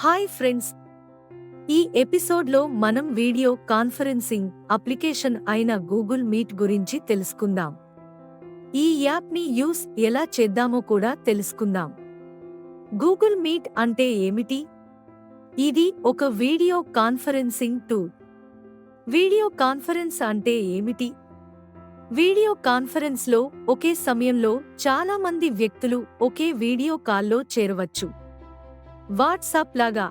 Hi friends, ఈ ఎపిసోడ్లో మనం వీడియో కాన్ఫరెన్సింగ్ అప్లికేషన్ అయిన గూగుల్ మీట్ గురించి తెలుసుకుందాం. ఈ యాప్ని యూస్ ఎలా చేద్దామో కూడా తెలుసుకుందాం. గూగుల్ మీట్ అంటే ఏమిటి? ఇది ఒక video conferencing tool. Video conference అంటే ఏమిటి? వీడియో కాన్ఫరెన్స్లో ఒకే సమయంలో చాలా మంది వ్యక్తులు ఒకే వీడియో కాల్లో చేరవచ్చు. వాట్సాప్ లాగా.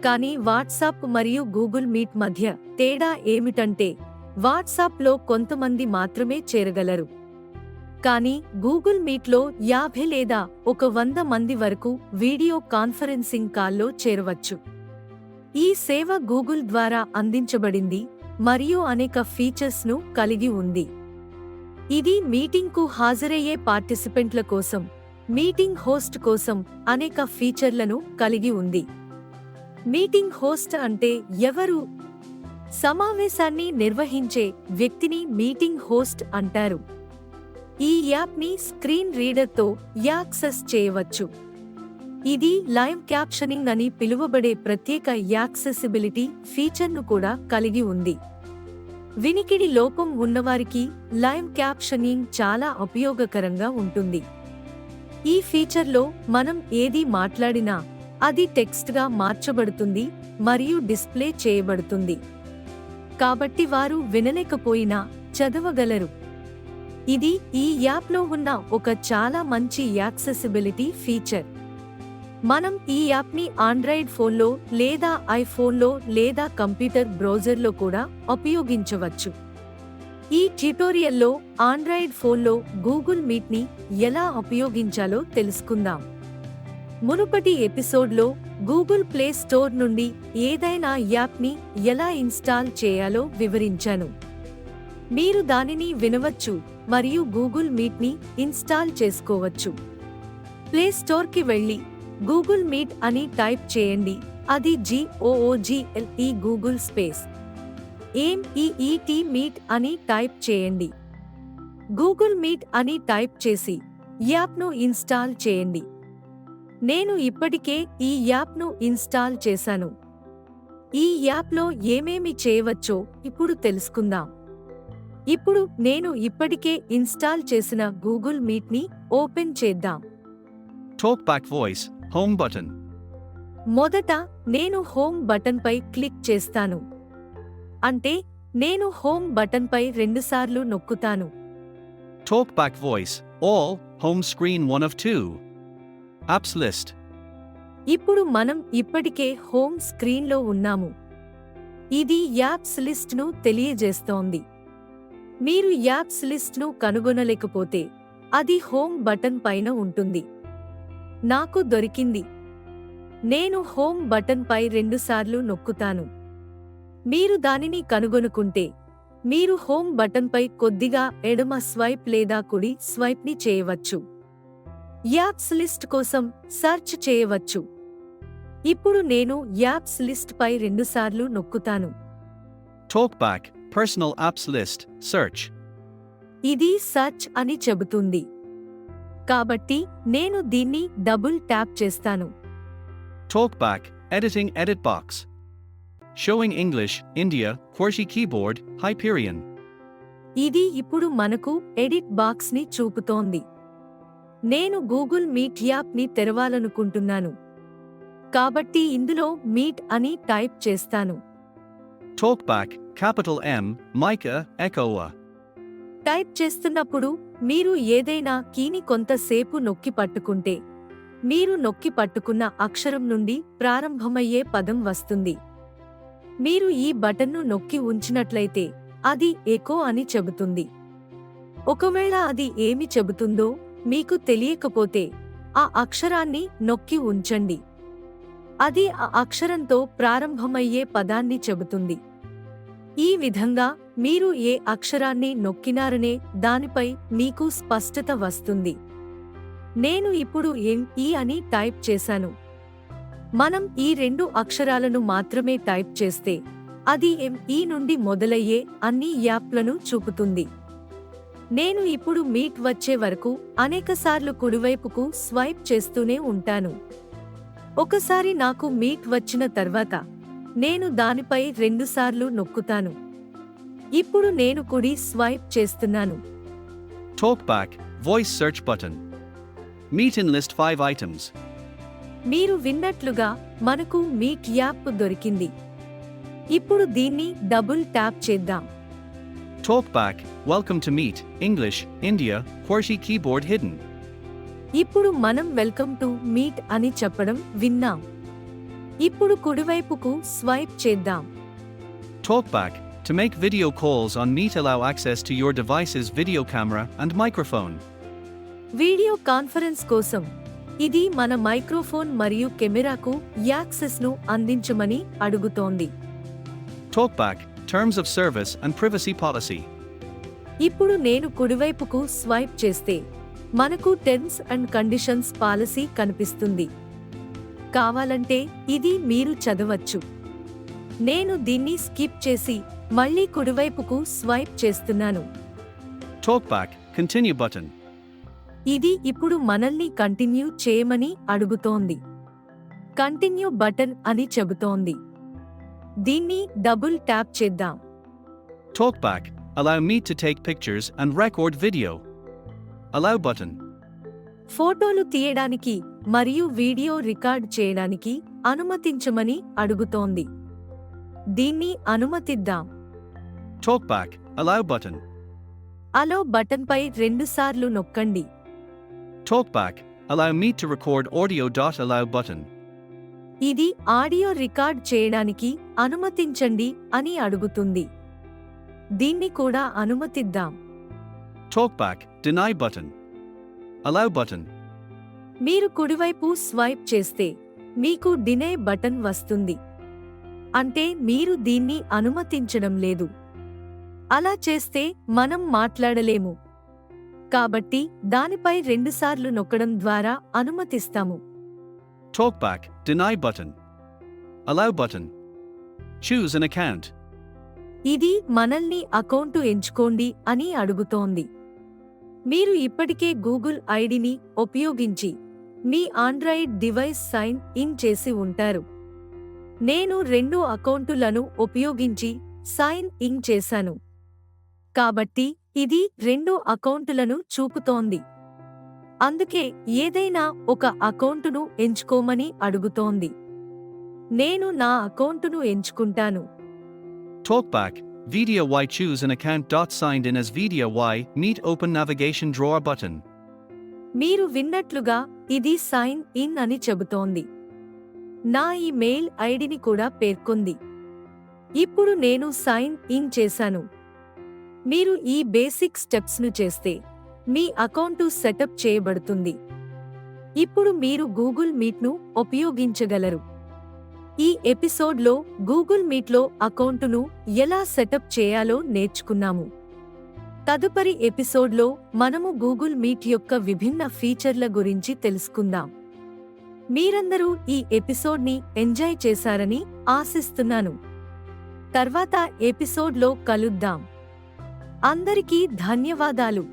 కానీ వాట్సాప్ మరియు గూగుల్ మీట్ మధ్య తేడా ఏమిటంటే వాట్సాప్లో కొంతమంది మాత్రమే చేరగలరు. కానీ గూగుల్ మీట్లో 50 లేదా 100 మంది వరకు వీడియో కాన్ఫరెన్సింగ్ కాల్లో చేరవచ్చు. ఈ సేవ గూగుల్ ద్వారా అందించబడింది మరియు అనేక ఫీచర్స్ను కలిగి ఉంది. ఇది మీటింగ్కు హాజరయ్యే పార్టిసిపెంట్ల కోసం, మీటింగ్ హోస్ట్ కోసం అనేక ఫీచర్లను కలిగి ఉంది. మీటింగ్ హోస్ట్ అంటే ఎవరు? సమావేశాన్ని నిర్వహించే వ్యక్తిని మీటింగ్ హోస్ట్ అంటారు. ఈ యాప్ని స్క్రీన్ రీడర్తో యాక్సెస్ చేయవచ్చు. ఇది లైవ్ క్యాప్షనింగ్ అని పిలువబడే ప్రత్యేక యాక్సెసిబిలిటీ ఫీచర్ను కూడా కలిగి ఉంది. వినికిడి లోపం ఉన్నవారికి లైవ్ క్యాప్షనింగ్ చాలా ఉపయోగకరంగా ఉంటుంది. ఈ ఫీచర్లో మనం ఏది మాట్లాడినా అది టెక్స్ట్గా మార్చబడుతుంది మరియు డిస్ప్లే చేయబడుతుంది. కాబట్టి వారు వినలేకపోయినా చదవగలరు. ఇది ఈ యాప్లో ఉన్న ఒక చాలా మంచి యాక్సెసిబిలిటీ ఫీచర్. మనం ఈ యాప్ని ఆండ్రాయిడ్ ఫోన్లో లేదా ఐఫోన్లో లేదా కంప్యూటర్ బ్రౌజర్లో కూడా ఉపయోగించవచ్చు. ఈ ట్యుటోరియల్లో ఆండ్రాయిడ్ ఫోన్లో గూగుల్ మీట్ని ఎలా ఉపయోగించాలో తెలుసుకుందాం. మునుపటి ఎపిసోడ్లో గూగుల్ ప్లే స్టోర్ నుండి ఏదైనా యాప్ని ఎలా ఇన్స్టాల్ చేయాలో వివరించాను. మీరు దానిని వినవచ్చు మరియు గూగుల్ మీట్ని ఇన్స్టాల్ చేసుకోవచ్చు. ప్లే స్టోర్కి వెళ్ళి గూగుల్ మీట్ అని టైప్ చేయండి. అది GOOGLE Google space MEET meet అని టైప్ చేయండి. గూగుల్ మీట్ అని టైప్ చేసి యాప్ను ఇన్స్టాల్ చేయండి. నేను ఇప్పటికే ఈ యాప్ను ఇన్స్టాల్ చేశాను. ఈ యాప్లో ఏమేమి చేయవచ్చో ఇప్పుడు తెలుసుకుందాం. ఇప్పుడు నేను ఇప్పటికే ఇన్స్టాల్ చేసిన గూగుల్ మీట్ని ఓపెన్ చేద్దాం. Talkback Voice, Home button. మొదట నేను హోమ్ బటన్పై క్లిక్ చేస్తాను. అంటే నేను హోమ్ బటన్పై రెండుసార్లు నొక్కుతాను. Talkback Voice, All, Home screen 1 of 2. Apps list. ఇప్పుడు మనం ఇప్పటికే హోమ్ స్క్రీన్లో ఉన్నాము. ఇది యాప్స్ లిస్ట్ను తెలియజేస్తోంది. మీరు యాప్స్ లిస్ట్ను కనుగొనలేకపోతే అది హోమ్ బటన్ పైన ఉంటుంది. నాకు దొరికింది. నేను హోమ్ బటన్పై రెండుసార్లు నొక్కుతాను. మీరు దానిని కనుగొనుకుంటే మీరు హోమ్ బటన్పై కొద్దిగా ఎడమ స్వైప్ లేదా కుడి స్వైప్ని చేయవచ్చు. యాప్స్ లిస్ట్ కోసం సెర్చ్ చేయవచ్చు. ఇప్పుడు నేను యాప్స్ లిస్ట్ పై రెండుసార్లు నొక్కుతాను. Talkback, Personal Apps List, Search. ఇది సెర్చ్ అని చెబుతుంది. కాబట్టి నేను దీన్ని డబుల్ ట్యాప్ చేస్తాను. Talkback, Editing Edit Box. Showing English, India, QWERTY Keyboard, Hyperion. ఇది ఇప్పుడు మనకు ఎడిట్ బాక్స్ని చూపుతోంది. నేను గూగుల్ మీట్ యాప్ని తెరవాలనుకుంటున్నాను. కాబట్టి ఇందులో మీట్ అని టైప్ చేస్తాను. Talkback, Capital M, Mica, Echoa. Type చేస్తున్నప్పుడు మీరు ఏదైనా కీని కొంతసేపు నొక్కి పట్టుకుంటే మీరు నొక్కి పట్టుకున్న అక్షరం నుండి ప్రారంభమయ్యే పదం వస్తుంది. మీరు ఈ బటన్ను నొక్కి ఉంచినట్లయితే అది ఎకో అని చెబుతుంది. ఒకవేళ అది ఏమి చెబుతుందో మీకు తెలియకపోతే ఆ అక్షరాన్ని నొక్కి ఉంచండి. అది ఆ అక్షరంతో ప్రారంభమయ్యే పదాన్ని చెబుతుంది. ఈ విధంగా మీరు ఏ అక్షరాన్ని నొక్కినారనే దానిపై మీకు స్పష్టత వస్తుంది. నేను ఇప్పుడు ME అని టైప్ చేశాను. మనం ఈ రెండు అక్షరాలను మాత్రమే టైప్ చేస్తే అది ME నుండి మొదలయ్యే అన్ని యాప్లను చూపుతుంది. నేను ఇప్పుడు మీట్ వచ్చే వరకు అనేకసార్లు కుడివైపుకు స్వైప్ చేస్తూనే ఉంటాను. ఒకసారి నాకు మీట్ వచ్చిన తర్వాత నేను దానిపై 2 సార్లు నొక్కుతాను. ఇప్పుడు నేను కుడి స్వైప్ చేస్తున్నాను. Talkback, voice search button. Meet in list 5 items. మీరు విన్నట్లుగా మనకు మీట్ యాప్ దొరికింది. ఇప్పుడు దీన్ని డబుల్ ట్యాప్ చేద్దాం. Talkback, welcome to Meet, English, India, QWERTY keyboard hidden. ఇప్పుడు మనం వెల్కమ్ టు మీట్ అని చెప్పడం విన్నాం. ఇప్పుడు కుడివైపుకు స్వైప్ చేద్దాం. Talkback, to make video calls on Meet allow access to your device's video camera and microphone. Video conference కోసం ఇది మన మైక్రోఫోన్ మరియు కెమెరాకు యాక్సెస్ను అందించమని అడుగుతోంది. Talkback, terms of service and privacy policy. ఇప్పుడు నేను కుడివైపుకు స్వైప్ చేస్తే మనకు టర్మ్స్ అండ్ కండిషన్స్ పాలసీ కనిపిస్తుంది. కావాలంటే ఇది మీరు చదవచ్చు. నేను దీన్ని స్కిప్ చేసి మళ్ళీ కుడివైపుకు స్వైప్ చేస్తున్నాను. Talkback, continue button. ఇది ఇప్పుడు మనల్ని కంటిన్యూ చేయమని అడుగుతోంది. కంటిన్యూ బటన్ అని చెబుతోంది. దీన్ని డబుల్ ట్యాప్ చేద్దాం. Talkback, allow Meet to take pictures and record video. Allow button. ఫోటోలు తీయడానికి మరియు వీడియో రికార్డ్ చేయడానికి అనుమతించమని అడుగుతోంది. దీన్ని అనుమతిద్దాం. Talkback, allow button. అలో బటన్పై 2 సార్లు నొక్కండి. Talkback, allow Meet to record audio. Allow button. ఇది ఆడియో రికార్డ్ చేయడానికి అనుమతించండి అని అడుగుతుంది. దీన్ని కూడా అనుమతిద్దాం. Talkback, deny button. Allow button. మీరు కుడివైపు స్వైప్ చేస్తే మీకు డినై బటన్ వస్తుంది. అంటే మీరు దీన్ని అనుమతించడం లేదు. అలా చేస్తే మనం మాట్లాడలేము. కాబట్టి దానిపై 2 సార్లు నొక్కడం ద్వారా అనుమతిస్తాము. Talkback, deny button. Allow button. Choose an account. ఇది మనల్ని అకౌంటు ఎంచుకోండి అని అడుగుతోంది. మీరు ఇప్పటికే గూగుల్ ఐడిని ఉపయోగించి మీ ఆండ్రాయిడ్ డివైస్ సైన్ ఇన్ చేసి ఉంటారు. నేను 2 అకౌంటులను ఉపయోగించి సైన్ ఇన్ చేశాను. కాబట్టి ఇది 2 అకౌంటులను చూపుతోంది. అందుకే ఏదైనా ఒక అకౌంటును ఎంచుకోమని అడుగుతోంది. నేను నా అకౌంటును ఎంచుకుంటాను. Talkback, Video Y. Choose an account. Signed in as Video Y. Meet open navigation drawer button. మీరు విన్నట్లుగా ఇది సైన్ ఇన్ అని చెబుతోంది. నా ఈమెయిల్ ఐడిని కూడా పేర్కొంది. ఇప్పుడు నేను సైన్ ఇన్ చేశాను. మీరు ఈ బేసిక్ స్టెప్స్ను చేస్తే మీ అకౌంటు సెటప్ చేయబడుతుంది. ఇప్పుడు మీరు గూగుల్ మీట్ను ఉపయోగించగలరు. ఈ ఎపిసోడ్లో గూగుల్ మీట్లో అకౌంటును ఎలా సెటప్ చేయాలో నేర్చుకున్నాము. తదుపరి ఎపిసోడ్లో మనము గూగుల్ మీట్ యొక్క విభిన్న ఫీచర్ల గురించి తెలుసుకుందాం. మీరందరూ ఈ ఎపిసోడ్ని ఎంజాయ్ చేశారని ఆశిస్తున్నాను. తర్వాత ఎపిసోడ్లో కలుద్దాం. అందరికీ ధన్యవాదాలు.